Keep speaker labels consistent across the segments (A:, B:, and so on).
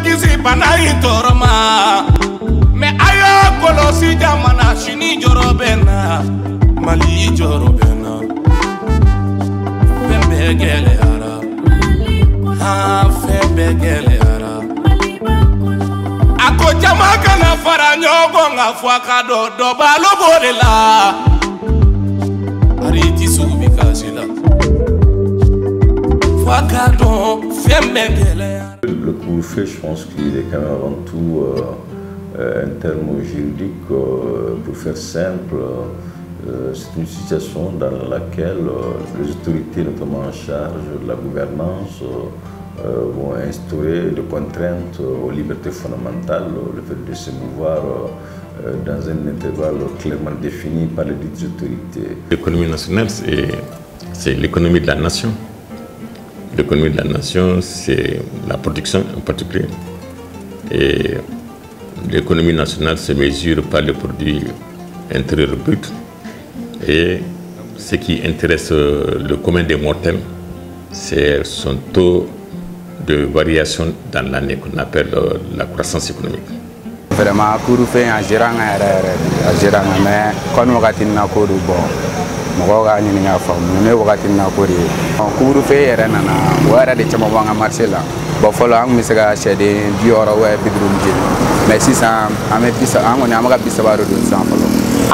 A: kisi bana itoroma me ayo kolosi jamana shini jorobena mali jorobena fembe gele ara ha fembe gele ara ako jamaka na fara nyogo ngafwa kado do balo bolela ariti subi kasila fwa kado fembe gele.
B: Le couvre-feu, je pense qu'il est quand même avant tout un terme juridique. Pour faire simple, c'est une situation dans laquelle les autorités, notamment en charge de la gouvernance, vont instaurer des contraintes aux libertés fondamentales, le fait de se mouvoir dans un intervalle clairement défini par les dites autorités.
C: L'économie nationale, c'est l'économie de la nation. L'économie de la nation, c'est la production en particulier. Et l'économie nationale se mesure par le produit intérieur brut. Et ce qui intéresse le commun des mortels, c'est son taux de variation dans l'année qu'on appelle la croissance économique.
D: Vraiment, couvre-feu en gérant, mais quand on a Moga ni nga fam ne wakati na ko ri kuru fe yere nana wara de chama wanga marché la bo folo ang misega chede bioro wa bidrum je mais si ça amet bisa angoni amaga bisa baro dun sample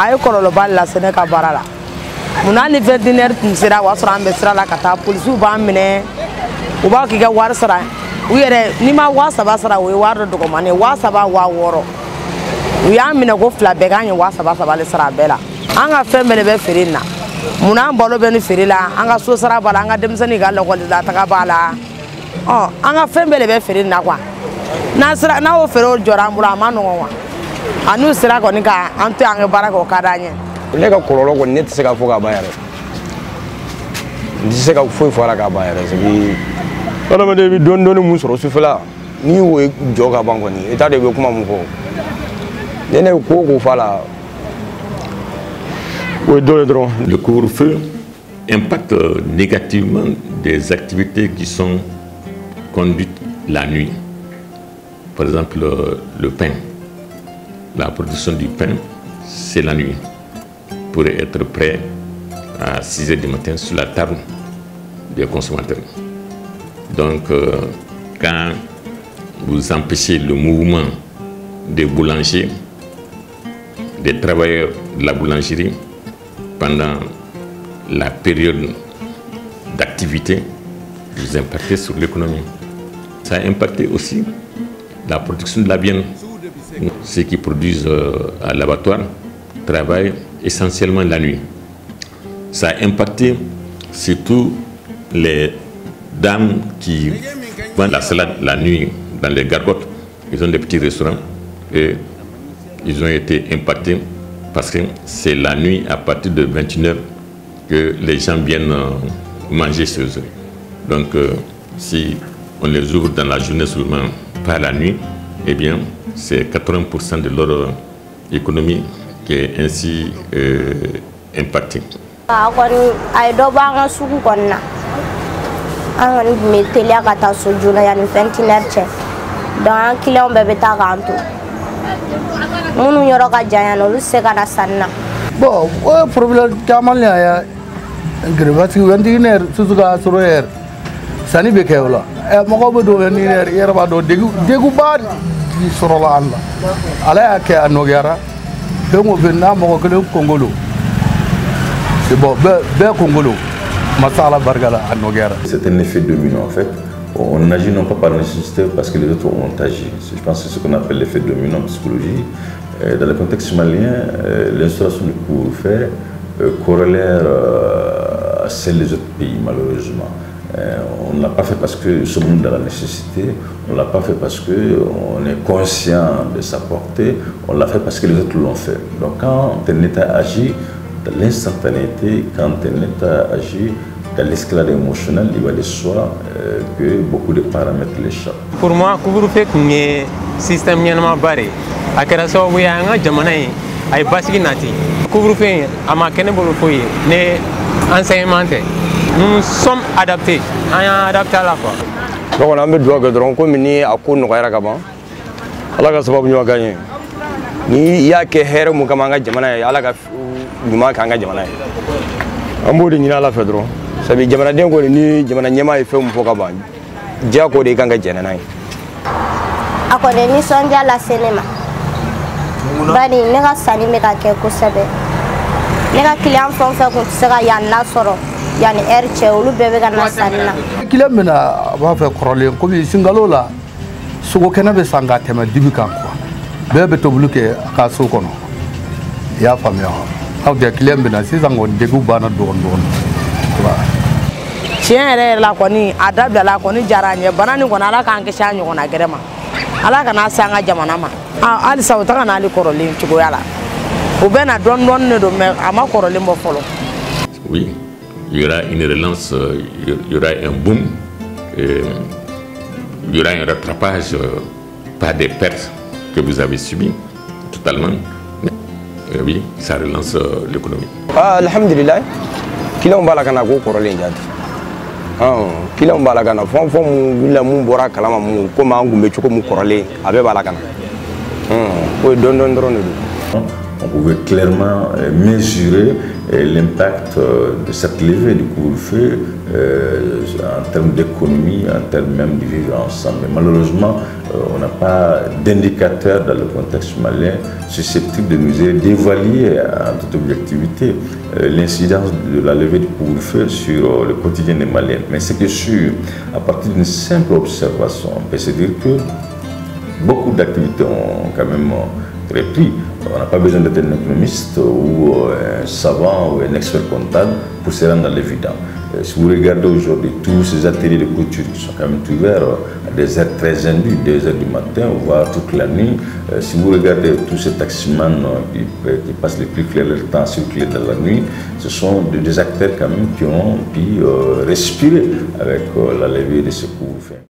D: ay ko lo balla sene ka barala munani veterinary tinsira wasra ambe sira la kata police ba mine u ba ki ga war sara u yere ni ma wasa ba sara we war do ko mane wasa ba wa woro u ya mine go fla be ganye wasa ba sara le sara bela anga fembe be ferina muna balo beni ferila anga so sara bala anga demsani ga lokol la taka bala anga fembele be ferina kwa na sira na o fero jora mbula manu wa anu sira ko ni ka antu anga baraka o kadanye le ka kololo ko net se ka foga bayare ndi se ka foi fora ka bayare se bi wala me de don don mu soro sufela ni wo joga bango ni eta de be kuma mu ko nene ko fala.
C: Le couvre-feu impacte négativement des activités qui sont conduites la nuit. Par exemple, le pain. La production du pain, c'est la nuit. Pour être prêt à 6 h du matin sur la table des consommateurs. Donc, quand vous empêchez le mouvement des boulangers, des travailleurs de la boulangerie, pendant la période d'activité, vous impactez sur l'économie. Ça a impacté aussi la production de la viande. Ceux qui produisent à l'abattoir travaillent essentiellement la nuit. Ça a impacté surtout les dames qui vendent la salade la nuit dans les gargotes. Ils ont des petits restaurants et ils ont été impactés parce que c'est la nuit à partir de 21 h que les gens viennent manger chez eux. Donc si on les ouvre dans la journée seulement, pas la nuit, eh bien c'est 80% de leur économie qui est ainsi impactée.
E: Munu yoro ka janya lu se kana sanna
F: bo o problème jamal ya grebati wendiner susuga soroyer sani be kewla e mo ko do wendiner yerba do degu ba di sorola alla ala ke anogara ke mo benna mo ko le kongolo c'est bon be kongolo masala bargala anogara.
B: C'est un effet domino en fait. On agit non pas par nécessité parce que les autres ont agi. Je pense que c'est ce qu'on appelle l'effet domino en psychologie. Dans le contexte malien, l'instauration du couvre-feu corrélère à celle des autres pays, malheureusement. On ne l'a pas fait parce que nous sommes dans la nécessité, on ne l'a pas fait parce qu'on est conscient de sa portée, on l'a fait parce que les autres l'ont fait. Donc quand un État agit dans l'instantanéité, quand un État agit dans l'escalade émotionnelle, il va de soi que beaucoup de paramètres l'échappent.
G: Pour moi, couvre-feu est un système qui est barré. À quel point il y a un jamono ay basiki nati. Couvre-feu à ma kene bolo foye ne enseignement. Nous sommes adaptés, on est adaptés à la fois.
H: Donc on a mis droit que donc comme ni à quoi nous gagnera comment. Allah ka sababu ñu gagné. Ni ya ke here mu kama nga jamana ya Allah ka ñuma ka nga jamana. Amodi ni ala fedro. Sabi jamana den ko ni jamana nyama e fe mu foka ba. Dia ko de kanga jena nai.
E: Akode ni sonja la cinema. Bari ne ka sani me ka ke kosɛbɛ. Ne ka client fɛn fɛn kun tɛ se ka yan na sɔrɔ yani heure cɛ olu bɛɛ bɛ ka na sanni na.
F: Client bɛ na a b'a fɛ kɔrɔlen komi Singalo la sogo kɛnɛ bɛ san ka tɛmɛ dibi kan quoi. Bɛɛ bɛ tobili kɛ a ka so kɔnɔ. I y'a faamuya wa? Aw tɛ client bɛ na sisan kɔni degun banna dɔɔni dɔɔni.
I: Tiɲɛ yɛrɛ yɛrɛ la kɔni a dabilala kɔni diyara an ye bana nin kɔni Ala k'an kisi a ɲɔgɔnna gɛrɛ ma. Ala kana se an ka jamana ma. Halisa u taga n'ale kɔrɔlen cogoya la. U bɛ na dɔɔni dɔɔni de don mais a ma kɔrɔlen bɔ fɔlɔ.
C: Oui, il y aura une relance, il y aura un boom, il y aura un rattrapage par des pertes que vous avez subies totalement. Mais, oui, ça relance l'économie.
H: Alhamdulillah, kila mbala kana ko korolen jati. Kila mbala kana fon la mun bora kalama mun ko ma ngumbe choko mu korolen abe bala kana. Ko don drone.
B: On pouvait clairement mesurer l'impact de cette levée du couvre-feu en termes d'économie, en termes même de vivre ensemble. Mais malheureusement, on n'a pas d'indicateur dans le contexte malien susceptible de nous aider d'évaluer en toute objectivité l'incidence de la levée du couvre-feu sur le quotidien des Maliens. Mais c'est que sûr, à partir d'une simple observation, on peut se dire que beaucoup d'activités ont quand même repris. On n'a pas besoin d'être un économiste ou un savant ou un expert comptable pour se rendre dans l'évident. Si vous regardez aujourd'hui tous ces ateliers de couture qui sont quand même ouverts à des heures très indues, 2 h du matin, voire toute la nuit, si vous regardez tous ces taximans qui passent le plus clair leur temps à circuler dans la nuit, ce sont des acteurs quand même qui ont pu respirer avec la levée de ce cours.